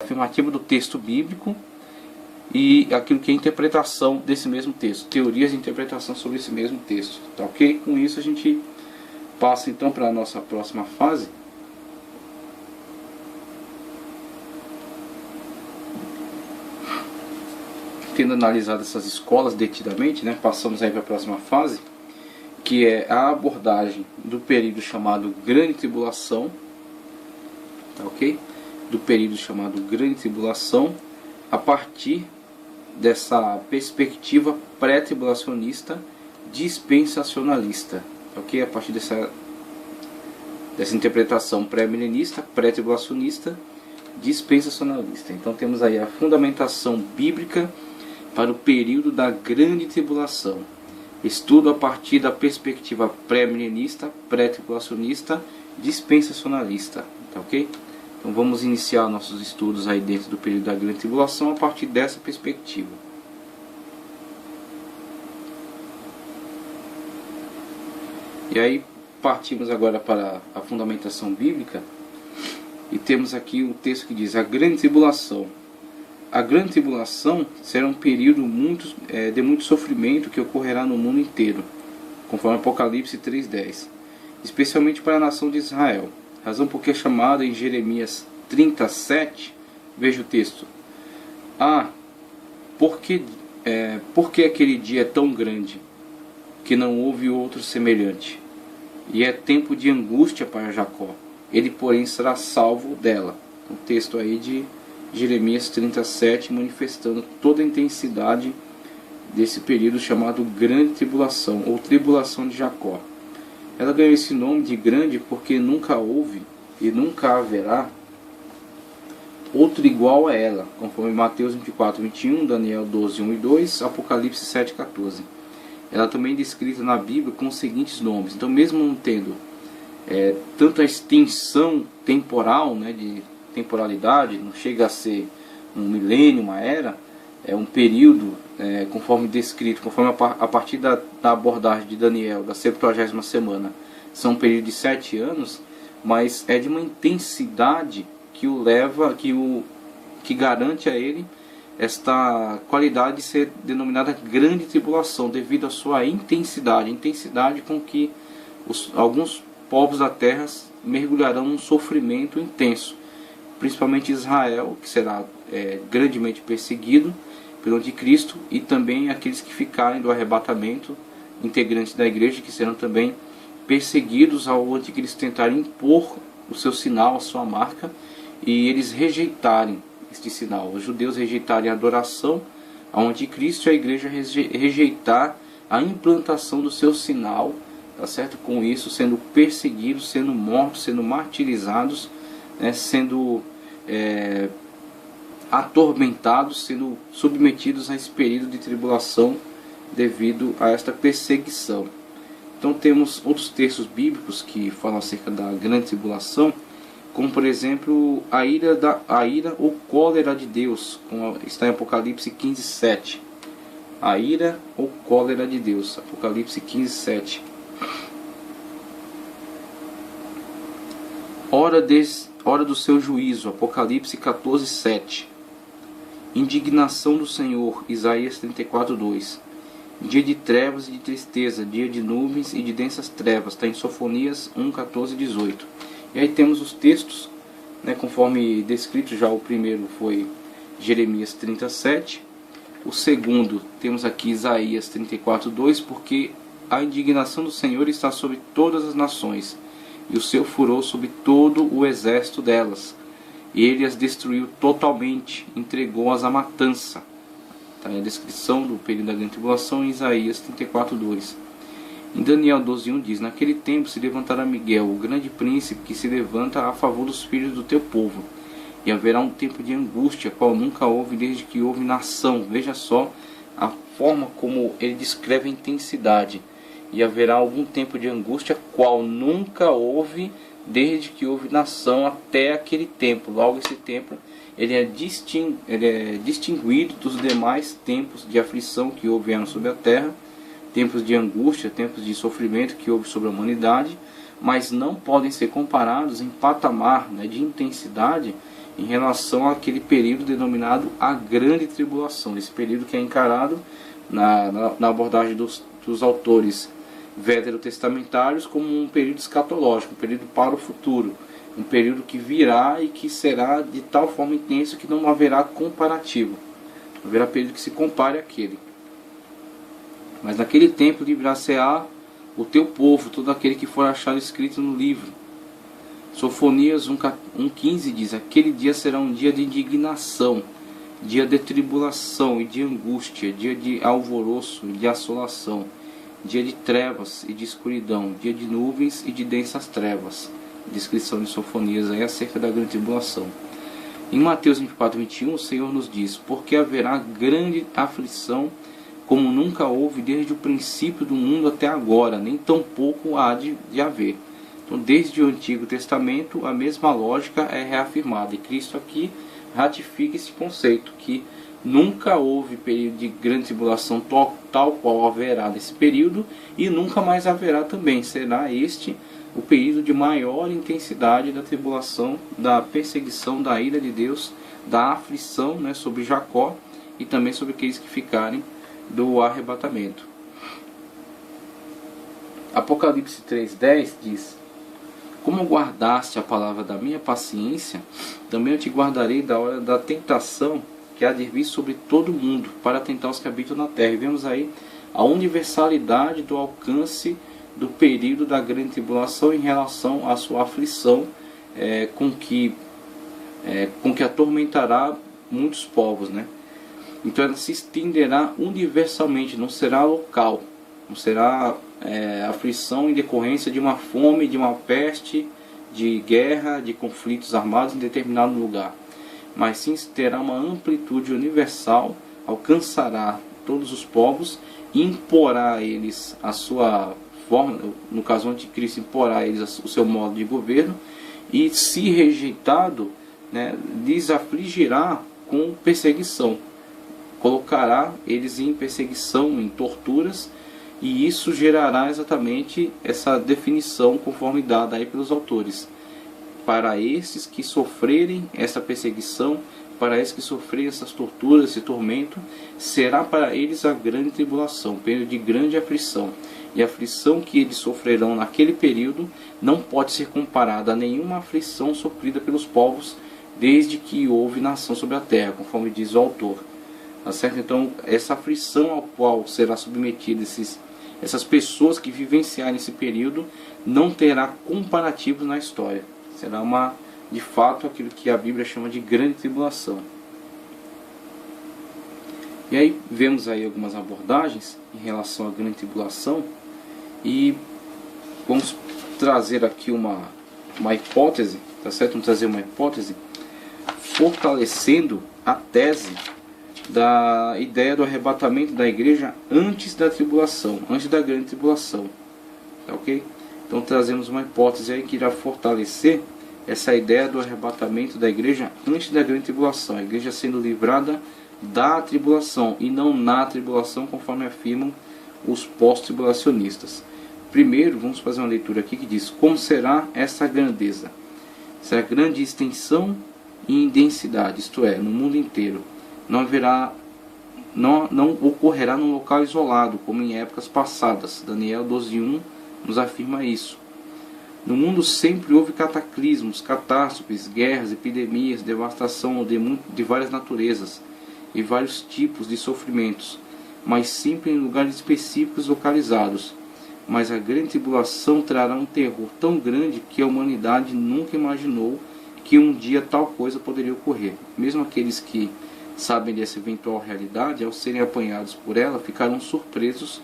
afirmativa do texto bíblico e aquilo que é a interpretação desse mesmo texto, teorias de interpretação sobre esse mesmo texto, tá ok? Com isso a gente passa então para a nossa próxima fase. Tendo analisado essas escolas detidamente, passamos aí para a próxima fase, que é a abordagem do período chamado Grande Tribulação, tá ok? Do período chamado Grande Tribulação, a partir dessa perspectiva pré-tribulacionista dispensacionalista, tá ok? A partir dessa interpretação pré-milenista, pré-tribulacionista, dispensacionalista. Então temos aí a fundamentação bíblica para o período da Grande Tribulação. Estudo a partir da perspectiva pré-milenista, pré-tribulacionista, dispensacionalista, tá ok? Então vamos iniciar nossos estudos aí dentro do período da Grande Tribulação a partir dessa perspectiva. E aí partimos agora para a fundamentação bíblica e temos aqui o texto que diz: a Grande Tribulação. A Grande Tribulação será um período de muito sofrimento que ocorrerá no mundo inteiro, conforme Apocalipse 3:10, especialmente para a nação de Israel. Razão porque é chamada em Jeremias 37, veja o texto: por que aquele dia é tão grande, que não houve outro semelhante? E é tempo de angústia para Jacó, ele porém será salvo dela. O texto aí de Jeremias 37, manifestando toda a intensidade desse período chamado Grande Tribulação, ou Tribulação de Jacó. Ela ganhou esse nome de grande porque nunca houve e nunca haverá outro igual a ela, conforme Mateus 24:21, Daniel 12:1 e 2, Apocalipse 7:14. Ela também é descrita na Bíblia com os seguintes nomes. Então, mesmo não tendo tanto a extensão temporal, de temporalidade, não chega a ser um milênio, uma era, é um período, conforme descrito, conforme a partir da abordagem de Daniel, da 70ª semana, são um período de 7 anos, mas é de uma intensidade que o leva, que garante a ele esta qualidade de ser denominada Grande Tribulação, devido à sua intensidade, com que alguns povos da terra mergulharão num sofrimento intenso, principalmente Israel, que será grandemente perseguido pelo anticristo, e também aqueles que ficarem do arrebatamento, integrantes da igreja, que serão também perseguidos ao anticristo tentar impor o seu sinal, a sua marca, e eles rejeitarem este sinal. Os judeus rejeitarem a adoração ao anticristo e a igreja rejeitar a implantação do seu sinal, tá certo? Com isso sendo perseguidos, sendo mortos, sendo martirizados, sendo atormentados, sendo submetidos a esse período de tribulação devido a esta perseguição. Então temos outros textos bíblicos que falam acerca da Grande Tribulação, como por exemplo a ira ou cólera de Deus, como está em Apocalipse 15:7. A ira ou cólera de Deus, Apocalipse 15:7. Hora do seu juízo, Apocalipse 14:7. Indignação do Senhor, Isaías 34:2. Dia de trevas e de tristeza, dia de nuvens e de densas trevas, está em Sofonias 1:14-18. E aí temos os textos, conforme descrito. Já o primeiro foi Jeremias 37. O segundo temos aqui Isaías 34:2, porque a indignação do Senhor está sobre todas as nações, e o seu furor sobre todo o exército delas. E ele as destruiu totalmente, entregou-as à matança. Está a descrição do período da Grande Tribulação em Isaías 34:2. Em Daniel 12:1 diz: naquele tempo se levantará Miguel, o grande príncipe, que se levanta a favor dos filhos do teu povo. E haverá um tempo de angústia, qual nunca houve desde que houve nação. Veja só a forma como ele descreve a intensidade. E haverá algum tempo de angústia, qual nunca houve desde que houve nação até aquele tempo. Logo, esse tempo ele é distinguido dos demais tempos de aflição que houveram sobre a terra, tempos de angústia, tempos de sofrimento que houve sobre a humanidade, mas não podem ser comparados em patamar de intensidade em relação àquele período denominado a Grande Tribulação. Esse período que é encarado na abordagem dos autores veterotestamentários como um período escatológico, um período para o futuro, um período que virá e que será de tal forma intenso que não haverá comparativo, não haverá período que se compare àquele. Mas naquele tempo livrar-se-á o teu povo, todo aquele que for achado escrito no livro. Sofonias 1,15 diz: aquele dia será um dia de indignação, dia de tribulação e de angústia, dia de alvoroço e de assolação, dia de trevas e de escuridão, dia de nuvens e de densas trevas. Descrição de Sofonias aí acerca da grande tribulação. Em Mateus 24:21, o Senhor nos diz: porque haverá grande aflição, como nunca houve desde o princípio do mundo até agora, nem tampouco há de haver. Então, desde o Antigo Testamento, a mesma lógica é reafirmada. E Cristo aqui ratifica esse conceito, que nunca houve período de grande tribulação tal qual haverá nesse período, e nunca mais haverá também. Será este o período de maior intensidade da tribulação, da perseguição, da ira de Deus, da aflição, né, sobre Jacó e também sobre aqueles que ficarem do arrebatamento. Apocalipse 3:10 diz: como guardaste a palavra da minha paciência, também eu te guardarei da hora da tentação que há de vir sobre todo mundo, para tentar os que habitam na terra. E vemos aí a universalidade do alcance do período da grande tribulação em relação à sua aflição, com que atormentará muitos povos, né? Então ela se estenderá universalmente, não será local, não será aflição em decorrência de uma fome, de uma peste, de guerra, de conflitos armados em determinado lugar, mas sim terá uma amplitude universal, alcançará todos os povos, imporá a eles a sua forma, no caso o anticristo imporá a eles o seu modo de governo, e se rejeitado, né, lhes afligirá com perseguição, colocará eles em perseguição, em torturas, e isso gerará exatamente essa definição conforme dada aí pelos autores. Para esses que sofrerem essa perseguição, para esses que sofrerem essas torturas, esse tormento, será para eles a grande tribulação, período de grande aflição. E a aflição que eles sofrerão naquele período não pode ser comparada a nenhuma aflição sofrida pelos povos desde que houve nação sobre a terra, conforme diz o autor. Tá certo? Então, essa aflição ao qual será submetida essas pessoas que vivenciarem esse período não terá comparativos na história. Será de fato aquilo que a Bíblia chama de grande tribulação. E aí vemos aí algumas abordagens em relação à grande tribulação, e vamos trazer aqui uma hipótese, tá certo? Vamos trazer uma hipótese fortalecendo a tese da ideia do arrebatamento da igreja antes da tribulação, antes da grande tribulação, tá ok? Então trazemos uma hipótese aí que irá fortalecer essa ideia do arrebatamento da igreja antes da grande tribulação, a igreja sendo livrada da tribulação e não na tribulação, conforme afirmam os pós-tribulacionistas. Primeiro, vamos fazer uma leitura aqui que diz: como será essa grandeza? Será grande extensão e em densidade, isto é, no mundo inteiro. Não ocorrerá num local isolado, como em épocas passadas. Daniel 12:1 nos afirma isso. No mundo sempre houve cataclismos, catástrofes, guerras, epidemias, devastação de várias naturezas e vários tipos de sofrimentos, mas sempre em lugares específicos localizados. Mas a grande tribulação trará um terror tão grande que a humanidade nunca imaginou que um dia tal coisa poderia ocorrer. Mesmo aqueles que sabem dessa eventual realidade, ao serem apanhados por ela, ficaram surpresos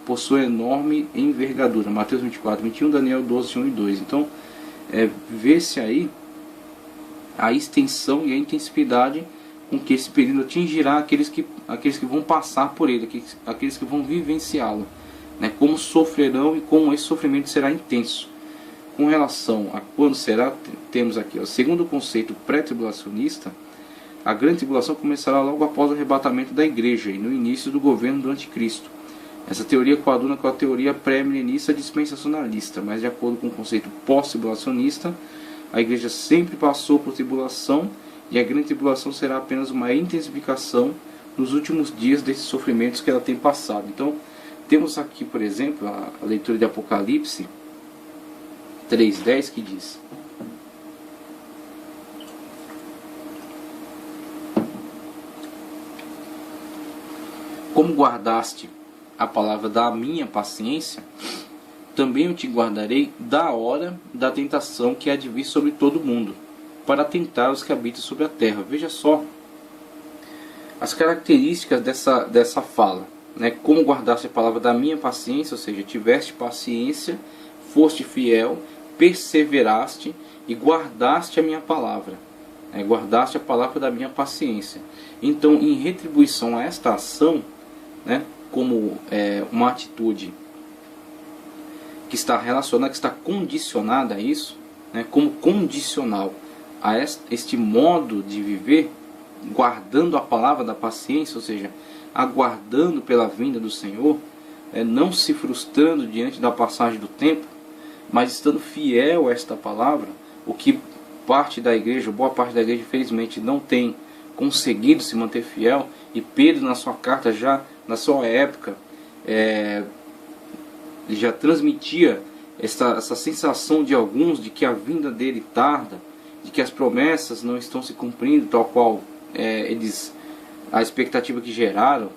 por sua enorme envergadura. Mateus 24:21, Daniel 12:1 e 2. Então, vê-se aí a extensão e a intensidade com que esse período atingirá aqueles que vão passar por ele, aqueles que vão vivenciá-lo, né? Como sofrerão e como esse sofrimento será intenso. Com relação a quando será, temos aqui, segundo o conceito pré-tribulacionista, a grande tribulação começará logo após o arrebatamento da igreja e no início do governo do anticristo. Essa teoria coaduna com a teoria pré-milenista dispensacionalista, mas de acordo com o conceito pós-tribulacionista, a igreja sempre passou por tribulação e a grande tribulação será apenas uma intensificação nos últimos dias desses sofrimentos que ela tem passado. Então, temos aqui, por exemplo, a leitura de Apocalipse 3:10, que diz: como guardaste a palavra da minha paciência, também eu te guardarei da hora da tentação que há de vir sobre todo o mundo, para tentar os que habitam sobre a terra. Veja só as características dessa fala, né? Como guardaste a palavra da minha paciência, ou seja, tiveste paciência, foste fiel, perseveraste e guardaste a minha palavra, né? Guardaste a palavra da minha paciência. Então, em retribuição a esta ação, né, como uma atitude que está relacionada, que está condicionada a isso, né, como condicional a este modo de viver, guardando a palavra da paciência, ou seja, aguardando pela vinda do Senhor, não se frustrando diante da passagem do tempo, mas estando fiel a esta palavra, o que parte da igreja, boa parte da igreja, infelizmente, não tem conseguido se manter fiel. E Pedro, na sua carta, já na sua época, já transmitia essa sensação de alguns de que a vinda dele tarda, de que as promessas não estão se cumprindo tal qual a expectativa que geraram.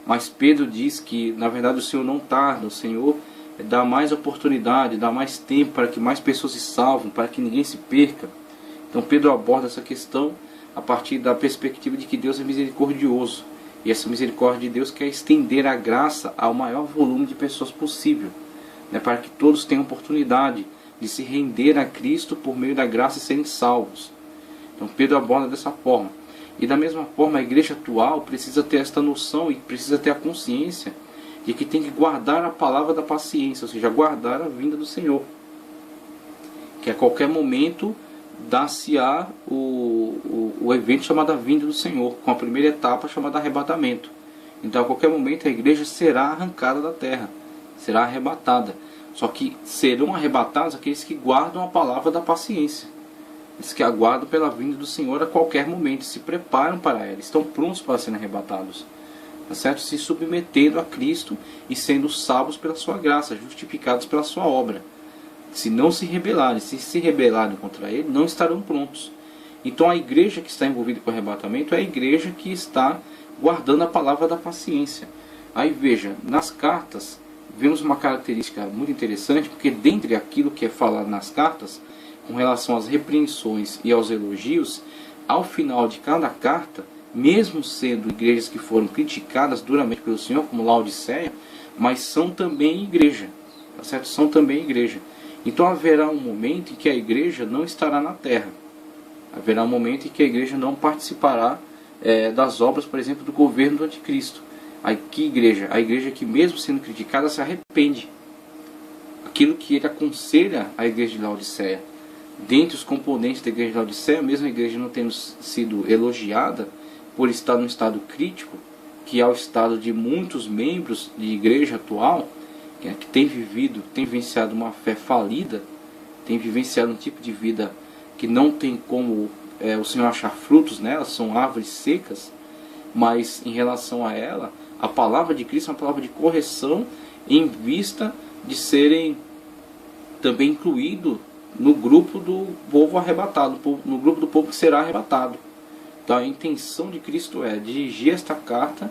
Mas Pedro diz que na verdade o Senhor não tarda, o Senhor dá mais oportunidade, dá mais tempo para que mais pessoas se salvem, para que ninguém se perca. Então Pedro aborda essa questão a partir da perspectiva de que Deus é misericordioso, e essa misericórdia de Deus quer estender a graça ao maior volume de pessoas possível, né, para que todos tenham oportunidade de se render a Cristo por meio da graça e serem salvos. Então Pedro aborda dessa forma. E da mesma forma a igreja atual precisa ter esta noção e precisa ter a consciência de que tem que guardar a palavra da paciência, ou seja, guardar a vinda do Senhor, que a qualquer momento dar-se-á o evento chamado a vinda do Senhor, com a primeira etapa chamada arrebatamento. Então a qualquer momento a igreja será arrancada da terra, será arrebatada. Só que serão arrebatados aqueles que guardam a palavra da paciência, aqueles que aguardam pela vinda do Senhor a qualquer momento, se preparam para ela, estão prontos para serem arrebatados, tá certo? Se submetendo a Cristo e sendo salvos pela sua graça, justificados pela sua obra. Se não se rebelarem, se rebelarem contra ele, não estarão prontos. Então a igreja que está envolvida com o arrebatamento é a igreja que está guardando a palavra da paciência. Aí veja, nas cartas vemos uma característica muito interessante, porque dentre aquilo que é falado nas cartas, com relação às repreensões e aos elogios, ao final de cada carta, mesmo sendo igrejas que foram criticadas duramente pelo Senhor, como Laodiceia, mas são também igreja, tá certo? São também igreja. Então haverá um momento em que a igreja não estará na terra. Haverá um momento em que a igreja não participará das obras, por exemplo, do governo do anticristo. Que igreja? A igreja que, mesmo sendo criticada, se arrepende. Aquilo que ele aconselha à igreja de Laodiceia. Dentre os componentes da igreja de Laodiceia, mesmo a igreja não tendo sido elogiada por estar num estado crítico, que é o estado de muitos membros de igreja atual, que tem vivenciado uma fé falida, tem vivenciado um tipo de vida que não tem como o Senhor achar frutos nela, são árvores secas. Mas em relação a ela, a palavra de Cristo é uma palavra de correção, em vista de serem também incluídos no grupo do povo arrebatado, no grupo do povo que será arrebatado. Então a intenção de Cristo é dirigir esta carta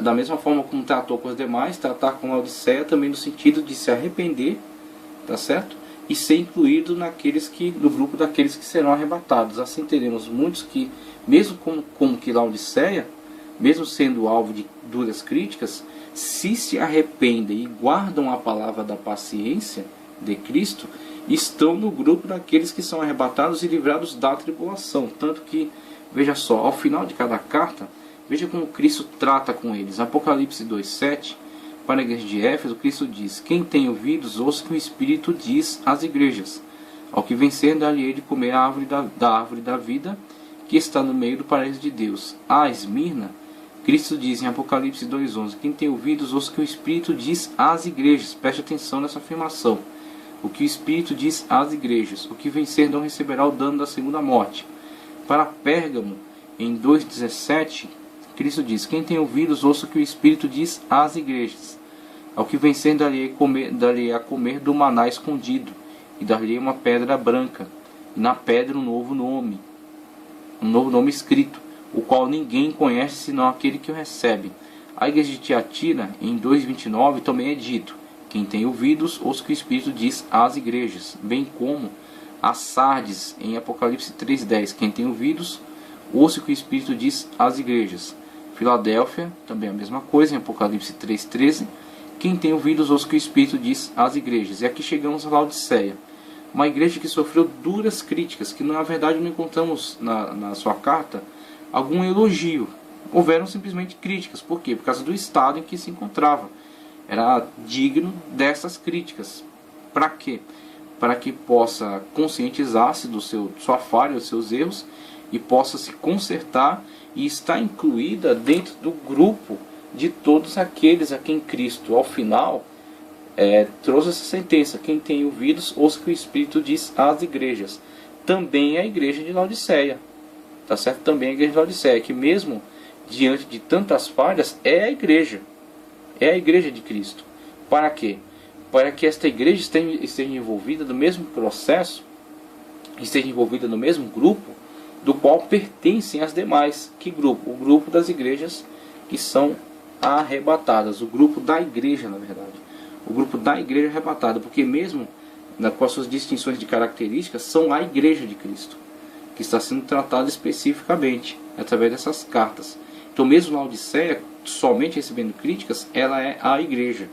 da mesma forma como tratou com os demais, tratar com a Laodiceia também no sentido de se arrepender, tá certo? E ser incluído no grupo daqueles que serão arrebatados. Assim teremos muitos que, mesmo como que Laodiceia, mesmo sendo alvo de duras críticas, se arrependem e guardam a palavra da paciência de Cristo, estão no grupo daqueles que são arrebatados e livrados da tribulação. Tanto que, veja só, ao final de cada carta, veja como Cristo trata com eles. Apocalipse 2:7, para a igreja de Éfeso, Cristo diz: quem tem ouvidos, ouça o que o Espírito diz às igrejas. Ao que vencer, dar-lhe-ei de comer a árvore da árvore da vida, que está no meio do paraíso de Deus. A Esmirna, Cristo diz em Apocalipse 2:11: quem tem ouvidos, ouça o que o Espírito diz às igrejas. Preste atenção nessa afirmação. O que o Espírito diz às igrejas: o que vencer não receberá o dano da segunda morte. Para Pérgamo, em 2,17, Cristo diz: quem tem ouvidos, ouça o que o Espírito diz às igrejas. Ao que vencer, dar-lhe a comer do maná escondido, e dar-lhe uma pedra branca, e na pedra um novo nome escrito, o qual ninguém conhece senão aquele que o recebe. A igreja de Tiatira, em 2,29, também é dito: quem tem ouvidos, ouça o que o Espírito diz às igrejas. Bem como a Sardes, em Apocalipse 3,10, quem tem ouvidos, ouça o que o Espírito diz às igrejas. Filadélfia, também a mesma coisa, em Apocalipse 3,13, quem tem ouvidos, ouça o que o Espírito diz às igrejas. E aqui chegamos a Laodiceia, uma igreja que sofreu duras críticas, que na verdade não encontramos na sua carta algum elogio. Houveram simplesmente críticas. Por quê? Por causa do estado em que se encontrava. Era digno dessas críticas. Para quê? Para que possa conscientizar-se do sua falha, dos seus erros, e possa se consertar e estar incluída dentro do grupo de todos aqueles a quem Cristo, ao final, trouxe essa sentença: quem tem ouvidos, ouça o que o Espírito diz às igrejas. Também a igreja de Laodiceia, tá certo? Também a igreja de Laodiceia, que mesmo diante de tantas falhas, é a igreja de Cristo. Para quê? Para que esta igreja esteja envolvida no mesmo processo, esteja envolvida no mesmo grupo do qual pertencem as demais. Que grupo? O grupo das igrejas que são arrebatadas, o grupo da igreja, na verdade, o grupo da igreja arrebatada, porque mesmo com as suas distinções de características, são a igreja de Cristo, que está sendo tratada especificamente através dessas cartas. Então mesmo Laodiceia, somente recebendo críticas, ela é a igreja,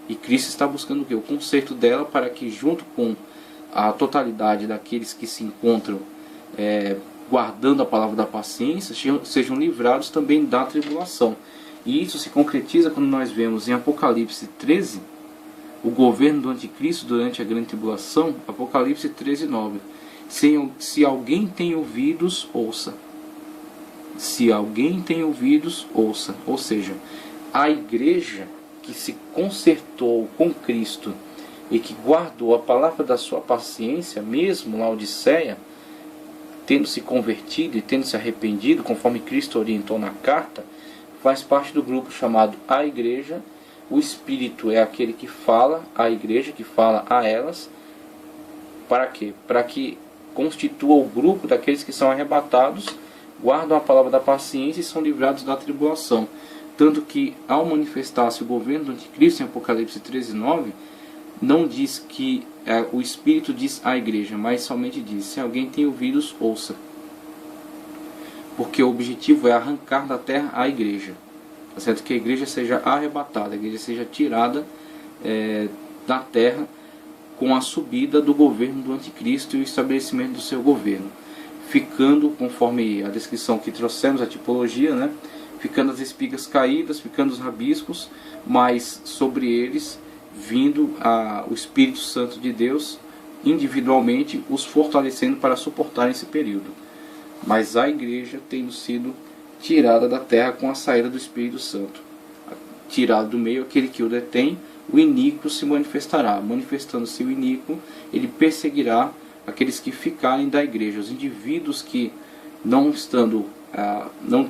e Cristo está buscando o quê? O conserto dela, para que junto com a totalidade daqueles que se encontram guardando a palavra da paciência, sejam livrados também da tribulação. E isso se concretiza quando nós vemos em Apocalipse 13, o governo do anticristo durante a grande tribulação. Apocalipse 13:9. Se alguém tem ouvidos, ouça. Se alguém tem ouvidos, ouça. Ou seja, a igreja que se consertou com Cristo e que guardou a palavra da sua paciência, mesmo Laodiceia, tendo se convertido e tendo se arrependido, conforme Cristo orientou na carta, faz parte do grupo chamado a igreja. O Espírito é aquele que fala à igreja, que fala a elas. Para quê? Para que constitua o grupo daqueles que são arrebatados, guardam a palavra da paciência e são livrados da tribulação. Tanto que, ao manifestar-se o governo do anticristo em Apocalipse 13:9, não diz que o Espírito diz à igreja, mas somente diz: se alguém tem ouvidos, ouça. Porque o objetivo é arrancar da terra a igreja. Tá certo? Que a igreja seja arrebatada, a igreja seja tirada da terra com a subida do governo do anticristo e o estabelecimento do seu governo. Ficando, conforme a descrição que trouxemos, a tipologia, né? Ficando as espigas caídas, ficando os rabiscos, mas sobre eles vindo o Espírito Santo de Deus individualmente, os fortalecendo para suportar esse período. Mas a igreja tendo sido tirada da terra com a saída do Espírito Santo. Tirado do meio aquele que o detém, o iníquo se manifestará. Manifestando-se o iníquo, ele perseguirá aqueles que ficarem da igreja. Os indivíduos que não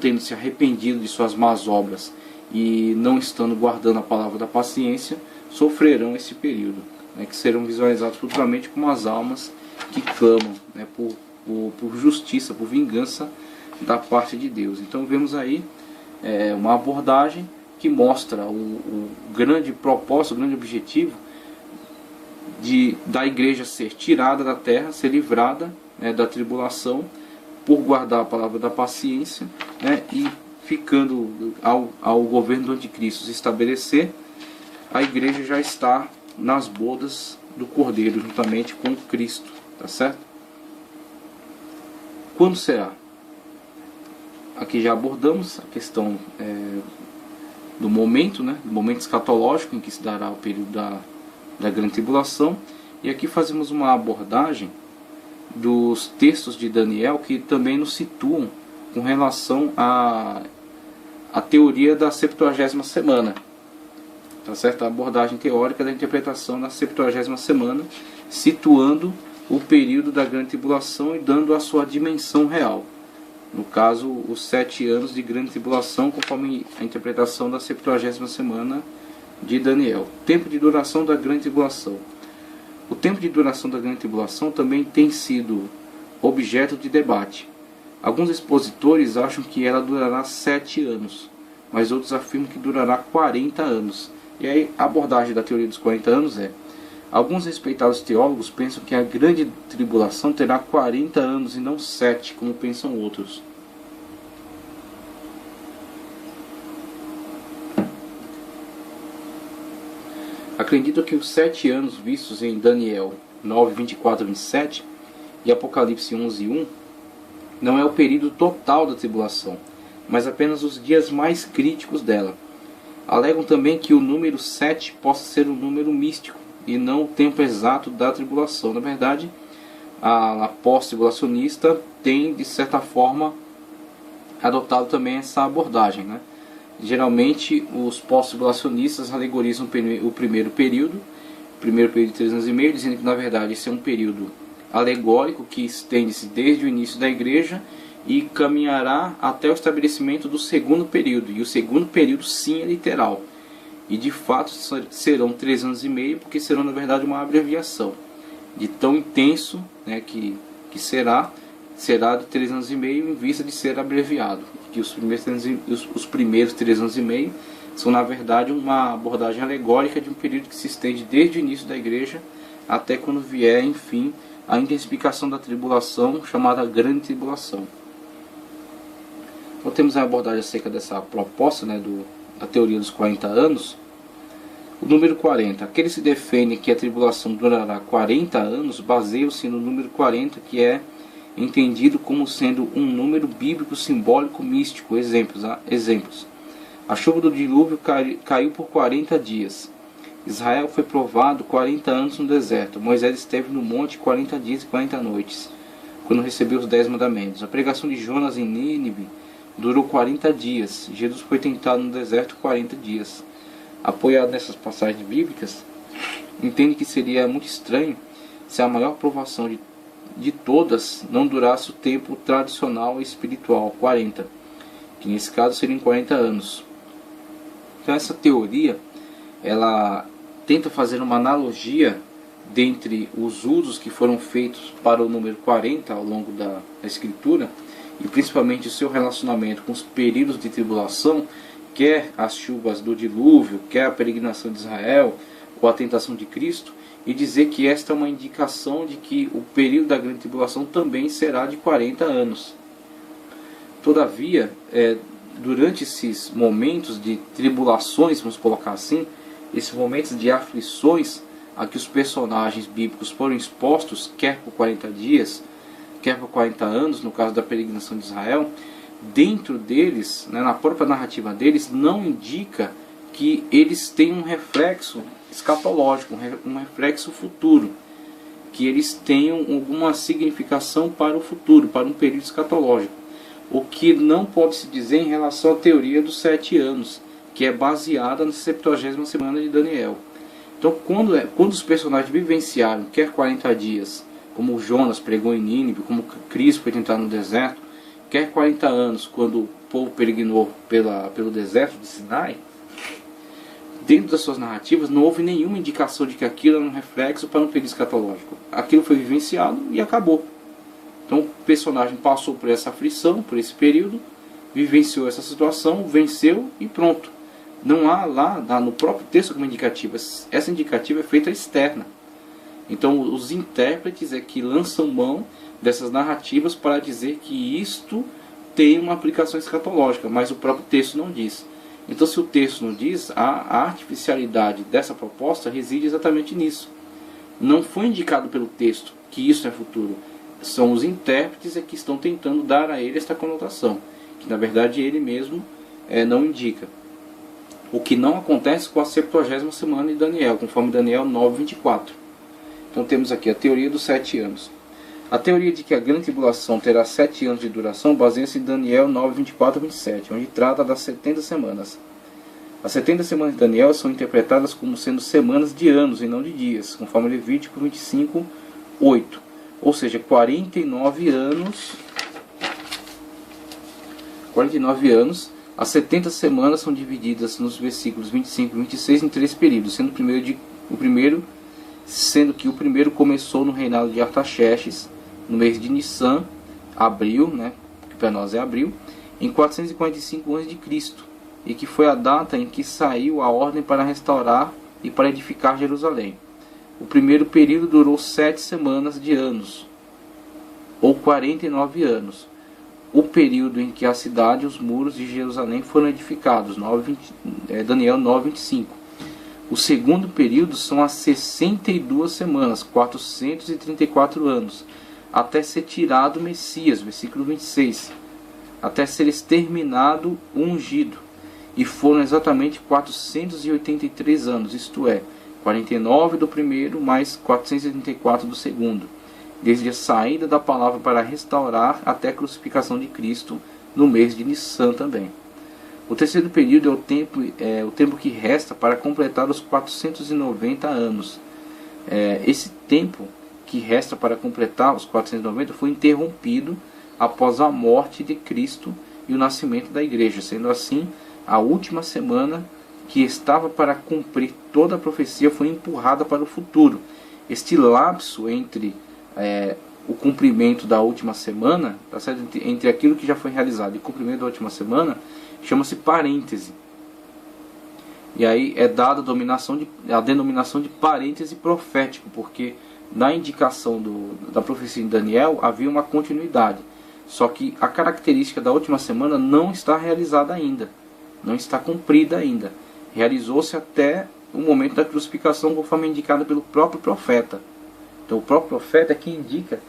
tendo se arrependido de suas más obras e não estando guardando a palavra da paciência, sofrerão esse período, né, que serão visualizados futuramente como as almas que clamam, né, por justiça, por vingança da parte de Deus. Então vemos aí uma abordagem que mostra o grande propósito, o grande objetivo da igreja ser tirada da terra, ser livrada, né, da tribulação, por guardar a palavra da paciência, né, e ficando ao governo do anticristo se estabelecer, a igreja já está nas bodas do Cordeiro, juntamente com Cristo, tá certo? Quando será? Aqui já abordamos a questão do momento, né, do momento escatológico em que se dará o período da grande tribulação, e aqui fazemos uma abordagem dos textos de Daniel que também nos situam com relação à teoria da 70ª semana. Tá certo? A abordagem teórica da interpretação da 70ª semana, situando o período da grande tribulação e dando a sua dimensão real. No caso, os 7 anos de grande tribulação, conforme a interpretação da 70ª semana de Daniel. Tempo de duração da grande tribulação. O tempo de duração da grande tribulação também tem sido objeto de debate. Alguns expositores acham que ela durará 7 anos, mas outros afirmam que durará 40 anos. E aí a abordagem da teoria dos 40 anos é: alguns respeitados teólogos pensam que a grande tribulação terá 40 anos e não 7, como pensam outros. Acredito que os 7 anos vistos em Daniel 9, 24 e 27 e Apocalipse 11, 1 não é o período total da tribulação, mas apenas os dias mais críticos dela. Alegam também que o número 7 possa ser um número místico e não o tempo exato da tribulação. Na verdade, a pós-tribulacionista tem, de certa forma, adotado também essa abordagem, né? Geralmente, os pós-tribulacionistas alegorizam o primeiro período de 3 anos e meio, dizendo que, na verdade, esse é um período alegórico que estende-se desde o início da igreja e caminhará até o estabelecimento do segundo período. E o segundo período, sim, é literal. E, de fato, serão 3 anos e meio, porque serão, na verdade, uma abreviação. De tão intenso, né, que será de 3 anos e meio em vista de ser abreviado. Que os primeiros 3 anos e meio são, na verdade, uma abordagem alegórica de um período que se estende desde o início da igreja até quando vier, enfim, a intensificação da tribulação, chamada grande tribulação. Então temos a abordagem acerca dessa proposta, né, da teoria dos 40 anos. O número 40. Aqueles que defendem que a tribulação durará 40 anos baseiam-se no número 40, que é entendido como sendo um número bíblico simbólico místico. Exemplos. A chuva do dilúvio caiu por 40 dias. Israel foi provado 40 anos no deserto. Moisés esteve no monte 40 dias e 40 noites, quando recebeu os 10 mandamentos. A pregação de Jonas em Nínive durou 40 dias. Jesus foi tentado no deserto 40 dias. Apoiado nessas passagens bíblicas, entende que seria muito estranho se a maior provação de todas não durasse o tempo tradicional e espiritual, 40, que nesse caso seriam 40 anos. Então essa teoria, ela tenta fazer uma analogia dentre os usos que foram feitos para o número 40 ao longo da escritura, e principalmente o seu relacionamento com os períodos de tribulação, quer as chuvas do dilúvio, quer a peregrinação de Israel, ou a tentação de Cristo, e dizer que esta é uma indicação de que o período da grande tribulação também será de 40 anos. Todavia, durante esses momentos de tribulações, vamos colocar assim, esses momentos de aflições a que os personagens bíblicos foram expostos, quer por 40 dias, quer por 40 anos, no caso da peregrinação de Israel, dentro deles, né, na própria narrativa deles, não indica que eles têm um reflexo escatológico, um reflexo futuro, que eles tenham alguma significação para o futuro, para um período escatológico. O que não pode se dizer em relação à teoria dos 7 anos, que é baseada na 70ª semana de Daniel. Então, quando os personagens vivenciaram, quer 40 dias, como Jonas pregou em Nínive, como Cristo foi tentado no deserto, quer 40 anos, quando o povo peregrinou pelo deserto de Sinai, dentro das suas narrativas não houve nenhuma indicação de que aquilo era um reflexo para um período escatológico. Aquilo foi vivenciado e acabou. Então o personagem passou por essa aflição, por esse período, vivenciou essa situação, venceu e pronto. Não há lá no próprio texto uma indicativa. Essa indicativa é feita externa. Então os intérpretes é que lançam mão dessas narrativas para dizer que isto tem uma aplicação escatológica, mas o próprio texto não diz. Então, se o texto não diz, a artificialidade dessa proposta reside exatamente nisso. Não foi indicado pelo texto que isso é futuro. São os intérpretes que estão tentando dar a ele esta conotação, que na verdade ele mesmo não indica. O que não acontece com a 70ª semana de Daniel, conforme Daniel 9:24. Então temos aqui a teoria dos 7 anos. A teoria de que a grande tribulação terá 7 anos de duração baseia-se em Daniel 9:24-27, onde trata das 70 semanas. As 70 semanas de Daniel são interpretadas como sendo semanas de anos e não de dias, conforme Levítico 25:8. Ou seja, 49 anos 49 anos. As 70 semanas são divididas nos versículos 25 e 26 em 3 períodos, sendo que o primeiro começou no reinado de Artaxerxes, no mês de Nissan, abril, né, que para nós é abril, em 445 a.C., e que foi a data em que saiu a ordem para restaurar e para edificar Jerusalém. O primeiro período durou 7 semanas de anos, ou 49 anos. O período em que a cidade e os muros de Jerusalém foram edificados, Daniel 9:25. O segundo período são as 62 semanas, 434 anos, até ser tirado o Messias, versículo 26, até ser exterminado o ungido, e foram exatamente 483 anos, isto é, 49 do primeiro mais 484 do segundo, desde a saída da palavra para restaurar até a crucificação de Cristo no mês de Nissan também. O terceiro período é o tempo que resta para completar os 490 anos. Esse tempo que resta para completar os 490 foi interrompido após a morte de Cristo e o nascimento da igreja, sendo assim a última semana que estava para cumprir toda a profecia foi empurrada para o futuro. Este lapso entre o cumprimento da última semana, tá certo? Entre aquilo que já foi realizado e o cumprimento da última semana, chama-se parêntese. E aí é dada a denominação de parêntese profético, porque na indicação da profecia de Daniel havia uma continuidade. Só que a característica da última semana não está realizada ainda, não está cumprida ainda. Realizou-se até o momento da crucificação, conforme indicado pelo próprio profeta. Então o próprio profeta é que indica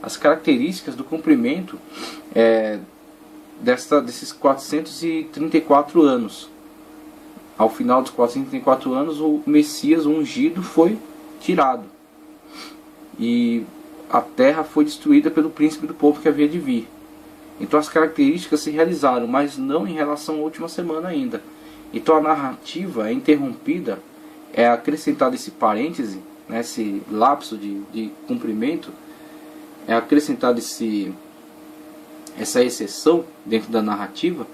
as características do cumprimento desses 434 anos. Ao final dos 434 anos, o Messias, o ungido, foi tirado. E a terra foi destruída pelo príncipe do povo que havia de vir. Então as características se realizaram, mas não em relação à última semana ainda. Então a narrativa é interrompida, é acrescentado esse parêntese, né, esse lapso de cumprimento, é acrescentado essa exceção dentro da narrativa,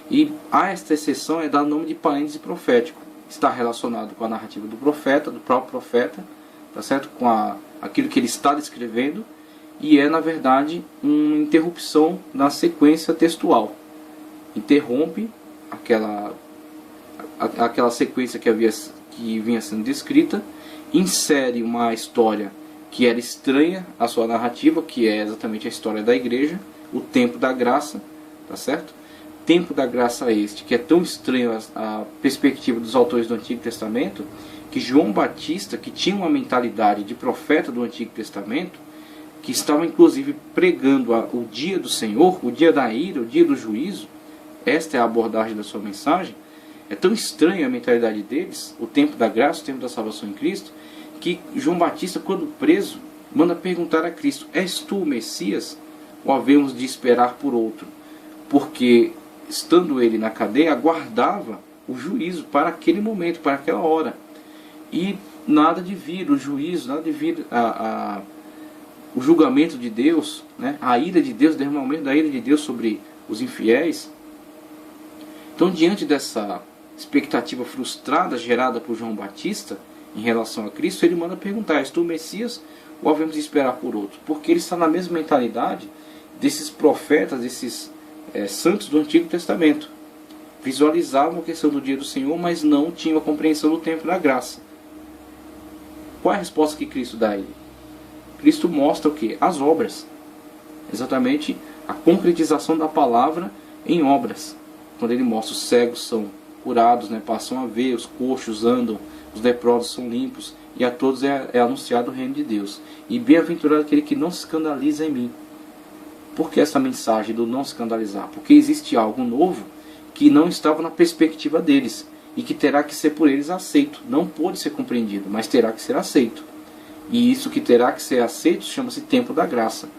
e a esta exceção é dado nome de parêntese profético. Está relacionado com a narrativa do profeta, do próprio profeta, tá certo? Com aquilo que ele está descrevendo, e é na verdade uma interrupção na sequência textual. Interrompe aquela sequência que vinha sendo descrita, insere uma história que era estranha à sua narrativa, que é exatamente a história da igreja, o tempo da graça, tá certo? Tempo da graça este, que é tão estranho à perspectiva dos autores do Antigo Testamento, que João Batista, que tinha uma mentalidade de profeta do Antigo Testamento, que estava inclusive pregando o dia do Senhor, o dia da ira, o dia do juízo, esta é a abordagem da sua mensagem. É tão estranha a mentalidade deles, o tempo da graça, o tempo da salvação em Cristo, que João Batista, quando preso, manda perguntar a Cristo: és tu o Messias, ou havemos de esperar por outro? Porque, estando ele na cadeia, aguardava o juízo para aquele momento, para aquela hora. E nada de vir o juízo, nada de vir o julgamento de Deus, né? A ira de Deus, o derramamento da ira de Deus sobre os infiéis. Então, diante dessa expectativa frustrada gerada por João Batista em relação a Cristo, ele manda perguntar: és tu o Messias, ou havemos de esperar por outro? Porque ele está na mesma mentalidade desses profetas, desses santos do Antigo Testamento. Visualizavam a questão do dia do Senhor, mas não tinham a compreensão do tempo da graça. Qual é a resposta que Cristo dá a ele? Cristo mostra o quê? As obras. Exatamente a concretização da palavra em obras. Quando ele mostra os cegos são curados, né, passam a ver, os coxos andam, os leprosos são limpos, e a todos é anunciado o reino de Deus. E bem-aventurado aquele que não se escandaliza em mim. Por que essa mensagem do não se escandalizar? Porque existe algo novo que não estava na perspectiva deles, e que terá que ser por eles aceito. Não pode ser compreendido, mas terá que ser aceito. E isso que terá que ser aceito chama-se tempo da graça.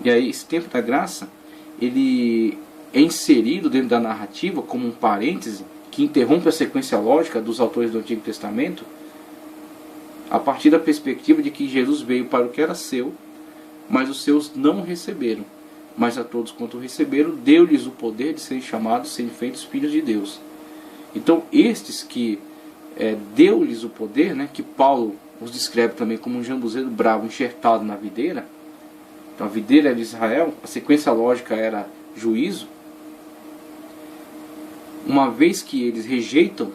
E aí esse tempo da graça, ele é inserido dentro da narrativa como um parêntese que interrompe a sequência lógica dos autores do Antigo Testamento, a partir da perspectiva de que Jesus veio para o que era seu, mas os seus não o receberam. mas a todos quanto o receberam, deu-lhes o poder de serem chamados, serem feitos filhos de Deus. Então estes que deu-lhes o poder, né, que Paulo os descreve também como um jambuzeiro bravo enxertado na videira. Então a videira era Israel, a sequência lógica era juízo. Uma vez que eles rejeitam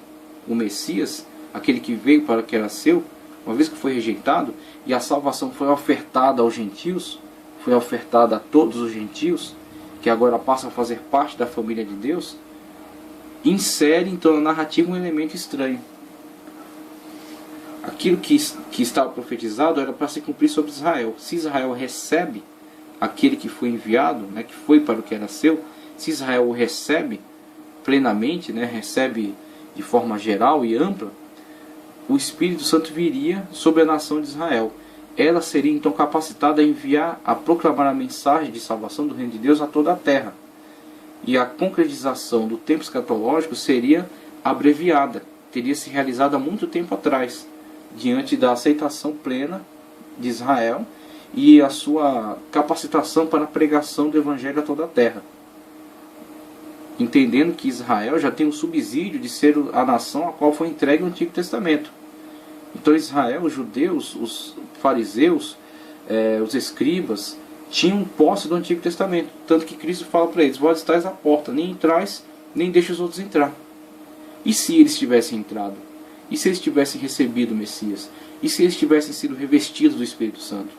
o Messias, aquele que veio para o que era seu, uma vez que foi rejeitado, e a salvação foi ofertada aos gentios, foi ofertada a todos os gentios, que agora passam a fazer parte da família de Deus, insere então na narrativa um elemento estranho. Aquilo que estava profetizado era para se cumprir sobre Israel. Se Israel recebe aquele que foi enviado, né, que foi para o que era seu, se Israel o recebe plenamente, né, recebe de forma geral e ampla, o Espírito Santo viria sobre a nação de Israel. Ela seria então capacitada a enviar, a proclamar a mensagem de salvação do reino de Deus a toda a terra. E a concretização do tempo escatológico seria abreviada, teria se realizado há muito tempo atrás, diante da aceitação plena de Israel e a sua capacitação para a pregação do Evangelho a toda a terra. Entendendo que Israel já tem o subsídio de ser a nação a qual foi entregue o Antigo Testamento. Então Israel, os judeus, os fariseus, os escribas, tinham posse do Antigo Testamento. Tanto que Cristo fala para eles: vós estáis à porta, nem entrais, nem deixe os outros entrar. E se eles tivessem entrado? E se eles tivessem recebido o Messias? E se eles tivessem sido revestidos do Espírito Santo?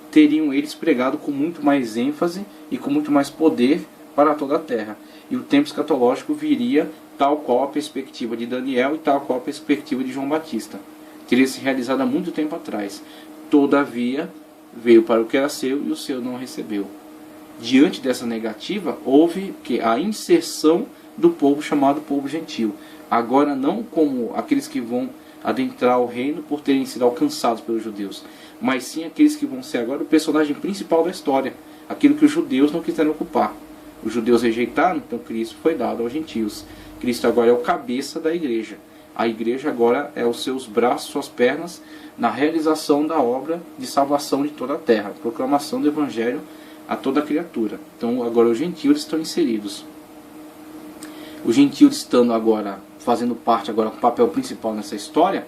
Teriam eles pregado com muito mais ênfase e com muito mais poder para toda a terra. E o tempo escatológico viria tal qual a perspectiva de Daniel e tal qual a perspectiva de João Batista. Teria se realizado há muito tempo atrás. Todavia, veio para o que era seu e o seu não recebeu. Diante dessa negativa, houve a inserção do povo chamado povo gentil. Agora não como aqueles que vão adentrar o reino por terem sido alcançados pelos judeus, mas sim aqueles que vão ser agora o personagem principal da história, aquilo que os judeus não quiseram ocupar. Os judeus rejeitaram, então Cristo foi dado aos gentios. Cristo agora é o cabeça da igreja. A igreja agora é os seus braços, suas pernas, na realização da obra de salvação de toda a terra, a proclamação do Evangelho a toda a criatura. Então agora os gentios estão inseridos. Os gentios estando agora, fazendo parte agora com o papel principal nessa história,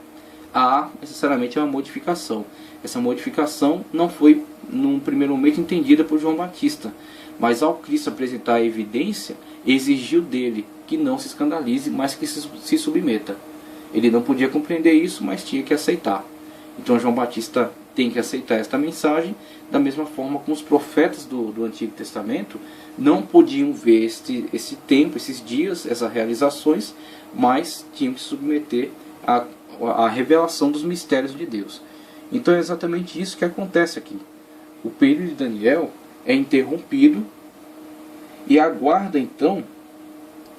há necessariamente uma modificação. Essa modificação não foi, num primeiro momento, entendida por João Batista, mas ao Cristo apresentar a evidência, exigiu dele que não se escandalize, mas que se submeta. Ele não podia compreender isso, mas tinha que aceitar. Então João Batista tem que aceitar esta mensagem, da mesma forma como os profetas do Antigo Testamento não podiam ver esse tempo, esses dias, essas realizações, mas tinham que se submeter à revelação dos mistérios de Deus. Então é exatamente isso que acontece aqui. O período de Daniel é interrompido e aguarda então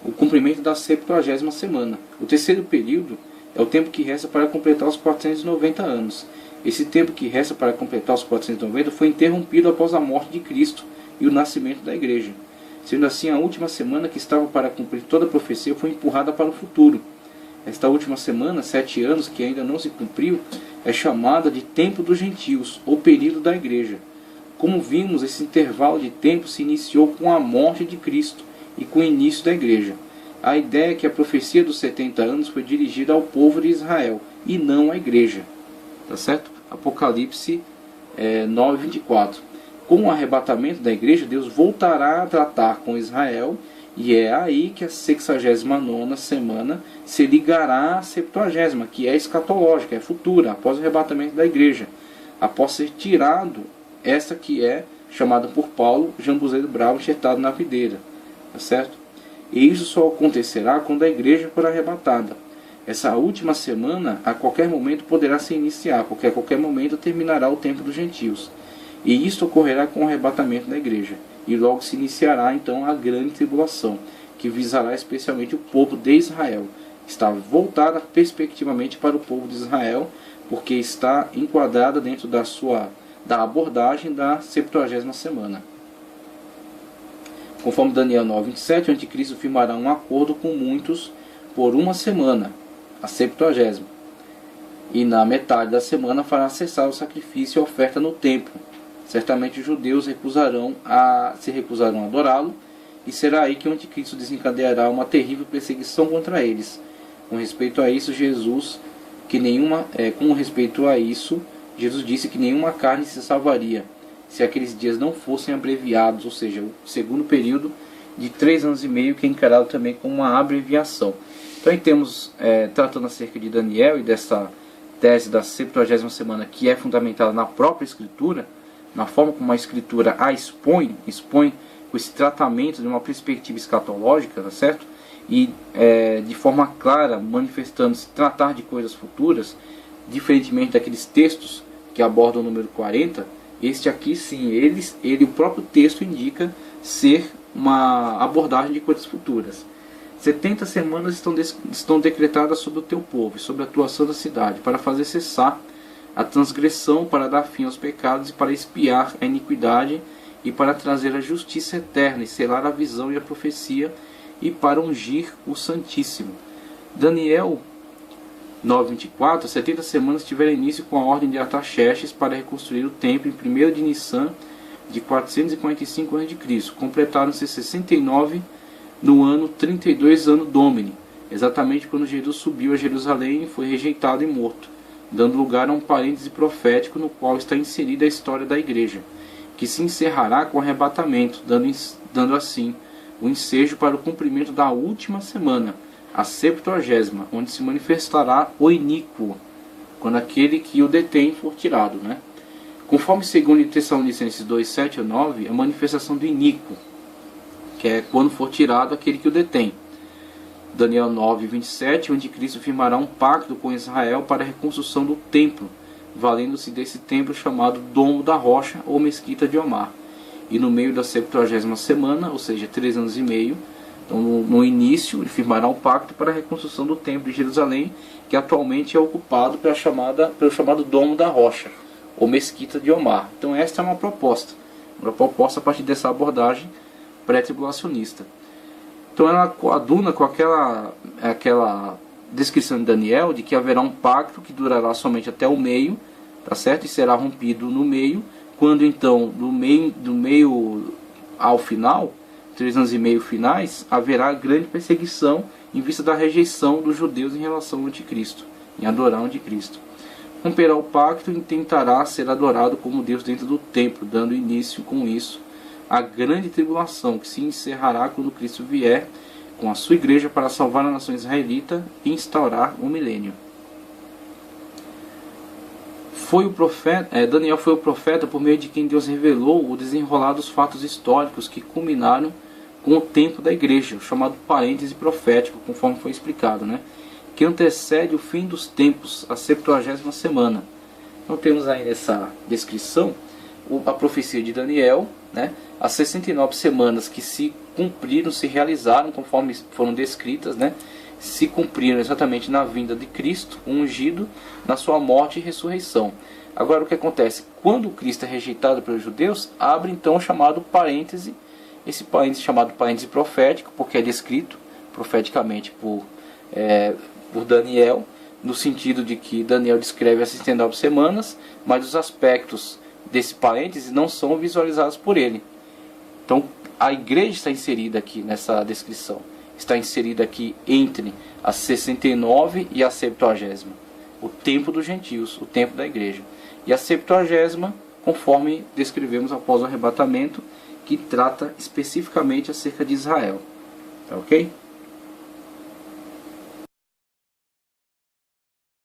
o cumprimento da 70ª semana. O terceiro período é o tempo que resta para completar os 490 anos. Esse tempo que resta para completar os 490 foi interrompido após a morte de Cristo e o nascimento da igreja. Sendo assim, a última semana que estava para cumprir toda a profecia foi empurrada para o futuro. Esta última semana, 7 anos, que ainda não se cumpriu, é chamada de tempo dos gentios, ou período da igreja. Como vimos, esse intervalo de tempo se iniciou com a morte de Cristo e com o início da igreja. A ideia é que a profecia dos 70 anos foi dirigida ao povo de Israel e não à igreja. Tá certo? Apocalipse 9:24. Com o arrebatamento da igreja, Deus voltará a tratar com Israel, e é aí que a 69ª semana se ligará à 70ª, que é escatológica, é futura, após o arrebatamento da igreja, após ser tirado essa que é chamada por Paulo jambuzeiro bravo enxertado na videira. Tá certo? E isso só acontecerá quando a igreja for arrebatada. Essa última semana, a qualquer momento, poderá se iniciar, porque a qualquer momento terminará o tempo dos gentios. E isto ocorrerá com o arrebatamento da igreja. E logo se iniciará então a grande tribulação, que visará especialmente o povo de Israel. Está voltada perspectivamente para o povo de Israel, porque está enquadrada dentro da abordagem da 70ª semana. Conforme Daniel 9:27, o anticristo firmará um acordo com muitos por uma semana, a 70ª, e na metade da semana fará cessar o sacrifício e a oferta no templo, certamente os judeus se recusarão a adorá-lo, e será aí que o anticristo desencadeará uma terrível perseguição contra eles. Com respeito a isso, Jesus disse que nenhuma carne se salvaria se aqueles dias não fossem abreviados, ou seja, o segundo período de 3 anos e meio, que é encarado também como uma abreviação. Então, em termos, tratando acerca de Daniel e dessa tese da 70ª semana, que é fundamentada na própria Escritura, na forma como a Escritura a expõe com esse tratamento de uma perspectiva escatológica, tá certo? E de forma clara, manifestando-se tratar de coisas futuras, diferentemente daqueles textos que abordam o número 40, este aqui sim, o próprio texto indica ser uma abordagem de coisas futuras. 70 semanas estão decretadas sobre o teu povo e sobre a tua santa cidade, para fazer cessar a transgressão, para dar fim aos pecados e para expiar a iniquidade e para trazer a justiça eterna e selar a visão e a profecia e para ungir o Santíssimo. Daniel 9:24, 70 semanas tiveram início com a ordem de Artaxerxes para reconstruir o templo em 1º de Nissan de 445 a.C. Completaram-se 69 no ano 32 ano Domini, exatamente quando Jesus subiu a Jerusalém e foi rejeitado e morto, dando lugar a um parêntese profético no qual está inserida a história da igreja, que se encerrará com o arrebatamento, dando assim o ensejo para o cumprimento da última semana, a 70ª, onde se manifestará o iníquo, quando aquele que o detém for tirado, né? Conforme 2 Tessalonicenses 2:7-9, a manifestação do iníquo, que é quando for tirado aquele que o detém. Daniel 9:27, o anticristo firmará um pacto com Israel para a reconstrução do templo, valendo-se desse templo chamado Domo da Rocha ou Mesquita de Omar. E no meio da 70ª semana, ou seja, 3 anos e meio, então, no início, ele firmará um pacto para a reconstrução do templo de Jerusalém, que atualmente é ocupado pelo chamado Domo da Rocha, ou Mesquita de Omar. Então, esta é uma proposta a partir dessa abordagem pré-tribulacionista. Então, ela coaduna com aquela descrição de Daniel, de que haverá um pacto que durará somente até o meio, tá certo? E será rompido no meio, quando então, do meio ao final, 3 anos e meio finais, haverá grande perseguição em vista da rejeição dos judeus em relação ao anticristo, em adorar o anticristo. Romperá o pacto e tentará ser adorado como Deus dentro do templo, dando início com isso à grande tribulação, que se encerrará quando Cristo vier com a sua igreja para salvar a nação israelita e instaurar o milênio. Daniel foi o profeta por meio de quem Deus revelou o desenrolar dos fatos históricos que culminaram com o tempo da igreja, o chamado parêntese profético, conforme foi explicado, né? Que antecede o fim dos tempos, a 70ª semana. Então temos aí nessa descrição a profecia de Daniel, né? As 69 semanas que se cumpriram, se realizaram conforme foram descritas, né? Se cumpriram exatamente na vinda de Cristo, ungido, na sua morte e ressurreição. Agora o que acontece? Quando Cristo é rejeitado pelos judeus, abre então o chamado parêntese, esse parêntese chamado parêntese profético, porque é descrito profeticamente por Daniel, no sentido de que Daniel descreve as 69 semanas, mas os aspectos desse parêntese não são visualizados por ele. Então a igreja está inserida aqui nessa descrição, está inserida aqui entre a 69 e a 70ª, o tempo dos gentios, o tempo da igreja. E a 70ª, conforme descrevemos após o arrebatamento, que trata especificamente acerca de Israel. Tá ok?